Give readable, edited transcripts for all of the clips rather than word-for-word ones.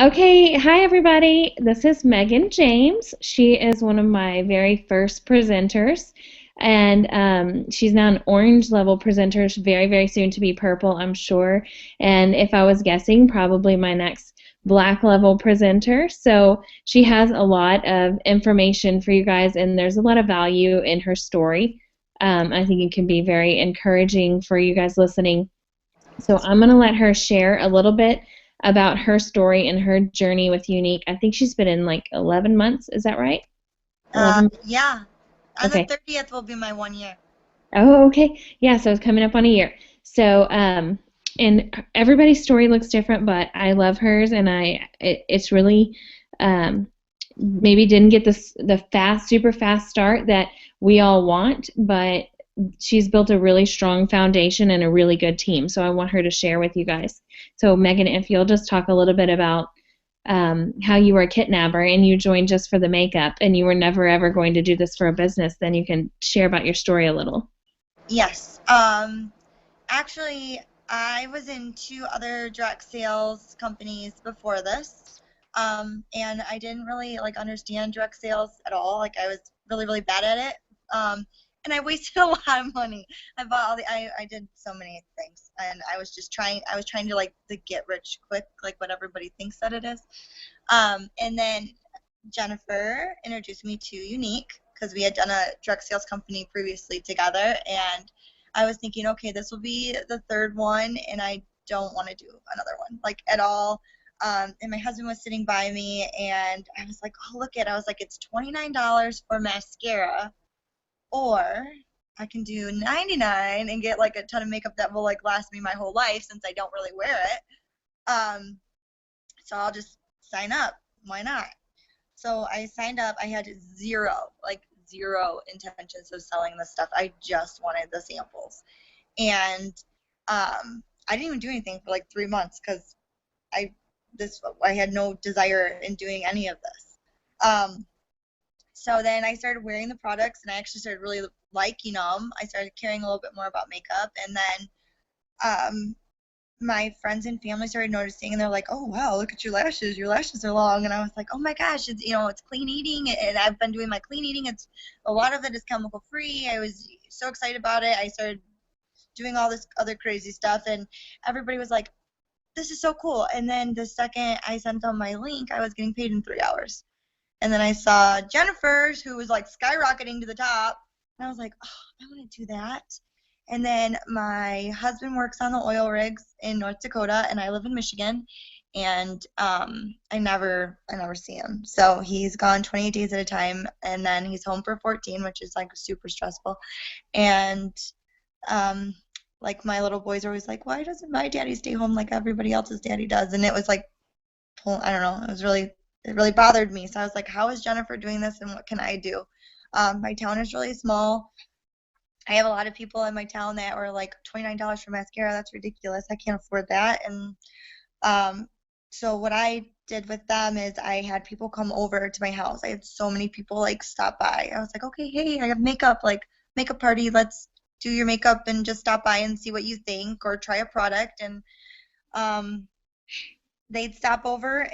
Okay, hi everybody. This is Megan James. She is one of my very first presenters, and she's now an orange level presenter, very, very soon to be purple, I'm sure. And if I was guessing, probably my next black level presenter. So she has a lot of information for you guys, and there's a lot of value in her story. I think it can be very encouraging for you guys listening. So I'm going to let her share a little bit about her story and her journey with Younique. I think she's been in like 11 months. Is that right? 11. Yeah. On the Okay. 30th will be my 1 year. Oh, okay. Yeah, so it's coming up on a year. So, and everybody's story looks different, but I love hers, and it's really, maybe didn't get the super fast start that we all want, but she's built a really strong foundation and a really good team. So I want her to share with you guys. So Megan, if you'll just talk a little bit about how you were a kit nabber and you joined just for the makeup and you were never ever going to do this for a business, then you can share about your story a little. Yes. Actually, I was in two other direct sales companies before this. And I didn't really like understand direct sales at all. Like I was really, really bad at it. And I wasted a lot of money. I bought all I did so many things, and I was trying to like the get rich quick, like what everybody thinks that it is. And then Jennifer introduced me to Younique because we had done a direct sales company previously together, and I was thinking, okay, this will be the third one, and I don't want to do another one, like at all. And my husband was sitting by me, and I was like, oh, look I was like, it's $29 for mascara, or I can do 99 and get like a ton of makeup that will like last me my whole life since I don't really wear it. So I'll just sign up. Why not? So I signed up. I had zero intentions of selling this stuff. I just wanted the samples. And I didn't even do anything for like 3 months because I I had no desire in doing any of this. So then I started wearing the products, and I actually started really liking them. I started caring a little bit more about makeup, and then um, my friends and family started noticing, and they're like, oh wow, look at your lashes are long. And I was like, oh my gosh, it's clean eating, and I've been doing my clean eating. It's a lot of it is chemical free. I was so excited about it. I started doing all this other crazy stuff, and everybody was like, this is so cool. And then the second I sent them my link, I was getting paid in 3 hours. And then I saw Jennifer's, who was like skyrocketing to the top, and I was like, oh, I want to do that. And then my husband works on the oil rigs in North Dakota, and I live in Michigan, and I never see him. So he's gone 28 days at a time, and then he's home for 14, which is like super stressful. And um, like my little boys are always like, why doesn't my daddy stay home like everybody else's daddy does? And it was like, I don't know, it really bothered me. So I was like, how is Jennifer doing this, and what can I do? My town is really small. I have a lot of people in my town that were like $29 for mascara. That's ridiculous. I can't afford that. And um, so what I did with them is I had people come over to my house. I had so many people like stop by. I was like, okay, hey, I have makeup, like makeup party. Let's do your makeup and just stop by and see what you think or try a product. And um, they'd stop over,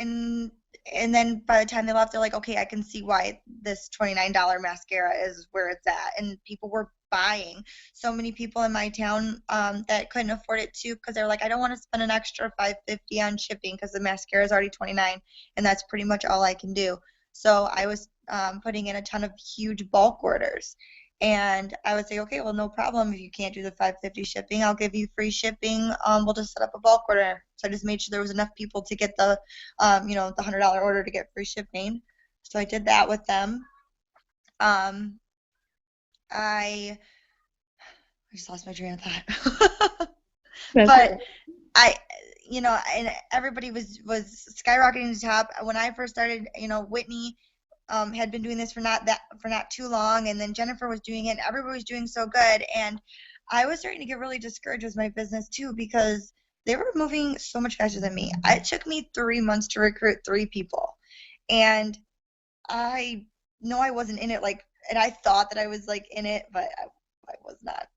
and then by the time they left, they're like, okay, I can see why this $29 mascara is where it's at. And people were buying. So many people in my town that couldn't afford it too, because they're like, I don't want to spend an extra $5.50 on shipping because the mascara is already 29, and that's pretty much all I can do. So I was putting in a ton of huge bulk orders. And I would say, okay, well, no problem. If you can't do the 550 shipping, I'll give you free shipping. We'll just set up a bulk order. So I just made sure there was enough people to get the $100 order to get free shipping. So I did that with them. Um, I I just lost my train of thought. That's But it. I, and everybody was skyrocketing to the top. When I first started, Whitney had been doing this for not too long, and then Jennifer was doing it, and everybody was doing so good, and I was starting to get really discouraged with my business too because they were moving so much faster than me. It took me 3 months to recruit 3 people, and I know I wasn't in it like, and I thought that I was like in it, but I was not.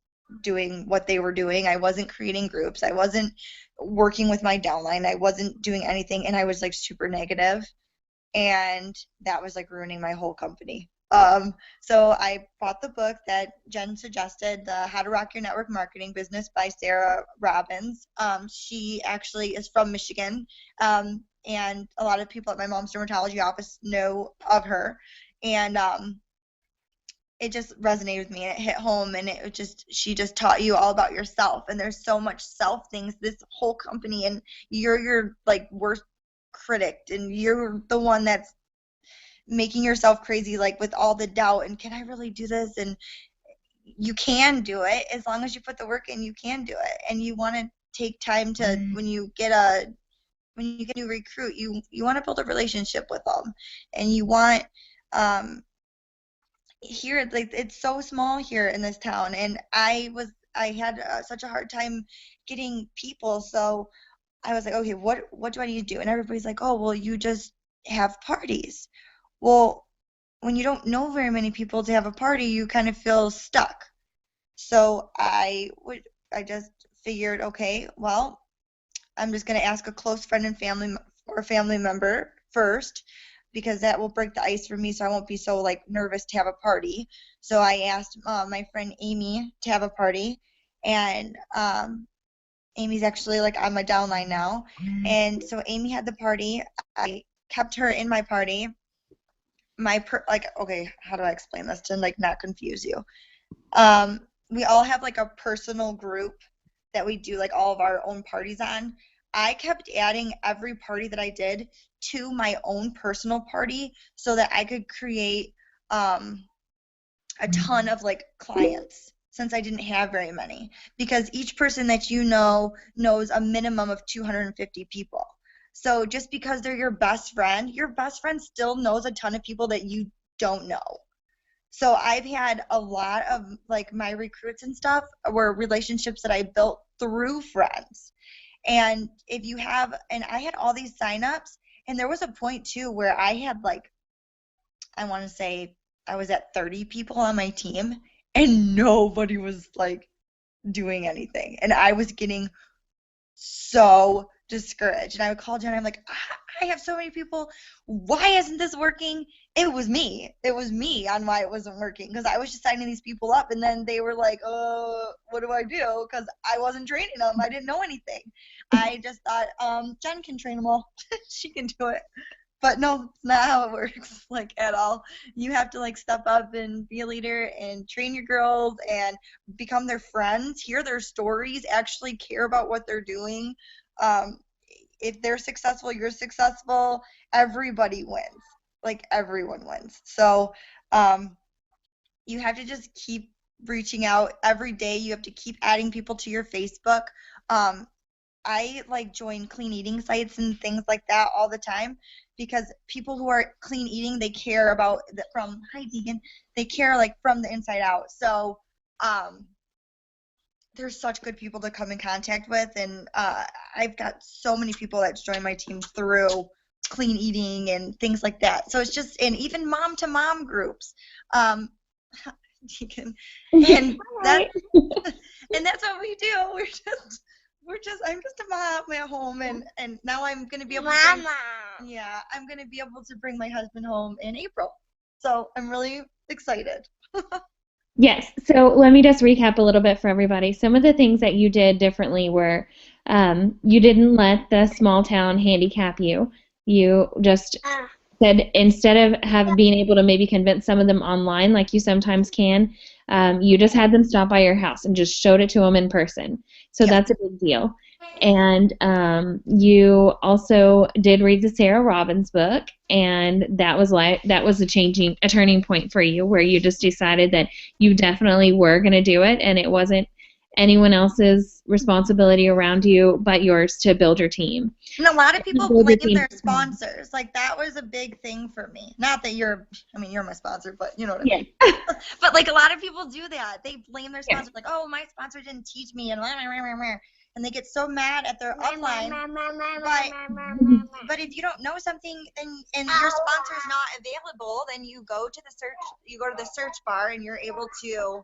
doing what they were doing. I wasn't creating groups. I wasn't working with my downline. I wasn't doing anything, and I was like super negative, and that was like ruining my whole company. So I bought the book that Jen suggested, the How to Rock Your Network Marketing Business by Sarah Robbins. She actually is from Michigan, and a lot of people at my mom's dermatology office know of her, and it just resonated with me, and it hit home, and it just, she just taught you all about yourself, and there's so much self things, this whole company, and you're your like worst critic, and you're the one that's making yourself crazy, like with all the doubt, and can I really do this? And you can do it as long as you put the work in. You can do it, and you want to take time to, when you get a new recruit, you want to build a relationship with them, and you want here, like, it's so small here in this town, and I had such a hard time getting people, so I was like, okay, what do I need to do? And everybody's like, oh, well, you just have parties. Well, when you don't know very many people to have a party, you kind of feel stuck. So I just figured, okay, well, I'm just going to ask a close friend and family or family member first, because that will break the ice for me, so I won't be so like nervous to have a party. So I asked my friend Amy to have a party, and Amy's actually like on my downline now. And so Amy had the party. I kept her in my party. Like, okay, how do I explain this to like not confuse you? We all have like a personal group that we do like all of our own parties on. I kept adding every party that I did to my own personal party so that I could create a ton of like clients, since I didn't have very many, because each person that you know knows a minimum of 250 people. So just because they're your best friend still knows a ton of people that you don't know. So I've had a lot of like my recruits and stuff were relationships that I built through friends. And I had all these signups, and there was a point too where I had like, I want to say I was at 30 people on my team, and nobody was like doing anything. And I was getting so discouraged. And I would call Jen, I'm like, I have so many people. Why isn't this working? It was me. It was me on why it wasn't working, because I was just signing these people up, and then they were like, what do I do? Because I wasn't training them. I didn't know anything. I just thought, Jen can train them all. She can do it. But no, it's not how it works, like, at all. You have to like step up and be a leader and train your girls and become their friends, hear their stories, actually care about what they're doing. Um, if they're successful, you're successful. Everybody wins. Like, everyone wins. So you have to just keep reaching out every day. You have to keep adding people to your Facebook. I like join clean eating sites and things like that all the time, because people who are clean eating, they care about hi Deegan, they care like from the inside out. So there's such good people to come in contact with, and I've got so many people that join my team through clean eating and things like that. So it's just, and even mom to mom groups. Deegan, and that's and that's what we do. I'm just a mom at home, and now I'm gonna be able to I'm gonna be able to bring my husband home in April. So I'm really excited. Yes. So let me just recap a little bit for everybody. Some of the things that you did differently were you didn't let the small town handicap you. You just said, instead of being able to maybe convince some of them online like you sometimes can, you just had them stop by your house and just showed it to them in person. So Yeah. that's a big deal. And you also did read the Sarah Robbins book, and that was a turning point for you, where you just decided that you definitely were going to do it, and it wasn't anyone else's responsibility around you but yours to build your team. And a lot of people blame their sponsors. Like, that was a big thing for me. Not that you're my sponsor, but you know what I mean. But like, a lot of people do that. They blame their sponsor, like, oh, my sponsor didn't teach me, and they get so mad at their upline. But if you don't know something, and your sponsor is not available, then you go to the search bar, and you're able to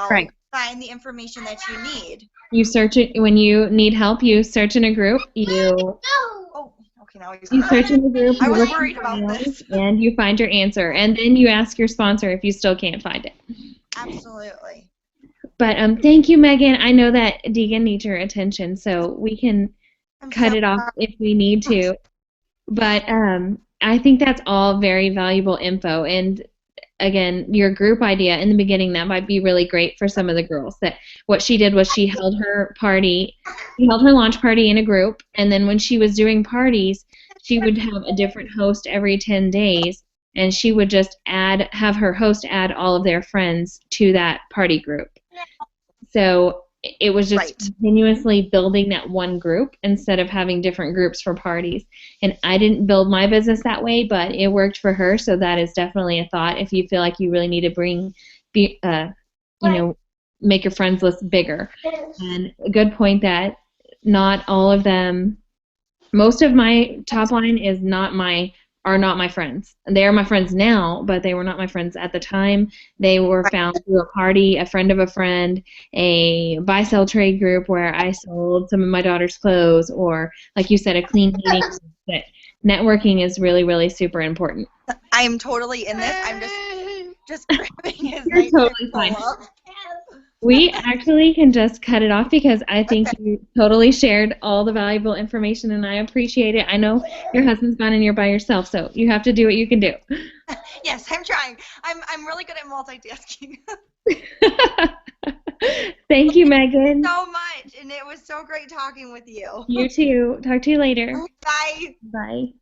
Right. find the information that you need. You search it when you need help. You search in a group. Oh, okay, now he's You search in the group. I You was look worried for about files, this. and you find your answer. And then you ask your sponsor if you still can't find it. Absolutely. But thank you, Megan. I know that Deegan needs your attention, so we can I'm cut so it off sorry. if we need to. But I think that's all very valuable info. And again, your group idea in the beginning, that might be really great for some of the girls. That what she did was she held her launch party in a group, and then when she was doing parties, she would have a different host every 10 days, and she would just have her host add all of their friends to that party group. So it was just Right. continuously building that one group instead of having different groups for parties. And I didn't build my business that way, but it worked for her. So that is definitely a thought if you feel like you really need to make your friends list bigger. And a good point that not all of them, most of my top line are not my friends. They are my friends now, but they were not my friends at the time. They were found through a party, a friend of a friend, a buy sell trade group where I sold some of my daughter's clothes, or like you said, a clean eating group. That networking is really, really super important. I am totally in this. I'm just grabbing his You're nightstand totally full fine. of. We actually can just cut it off because I think you totally shared all the valuable information and I appreciate it. I know your husband's gone and you're by yourself, so you have to do what you can do. Yes, I'm trying. I'm really good at multitasking. Thank you, Megan. So much, and it was so great talking with you. You too. Talk to you later. Bye. Bye.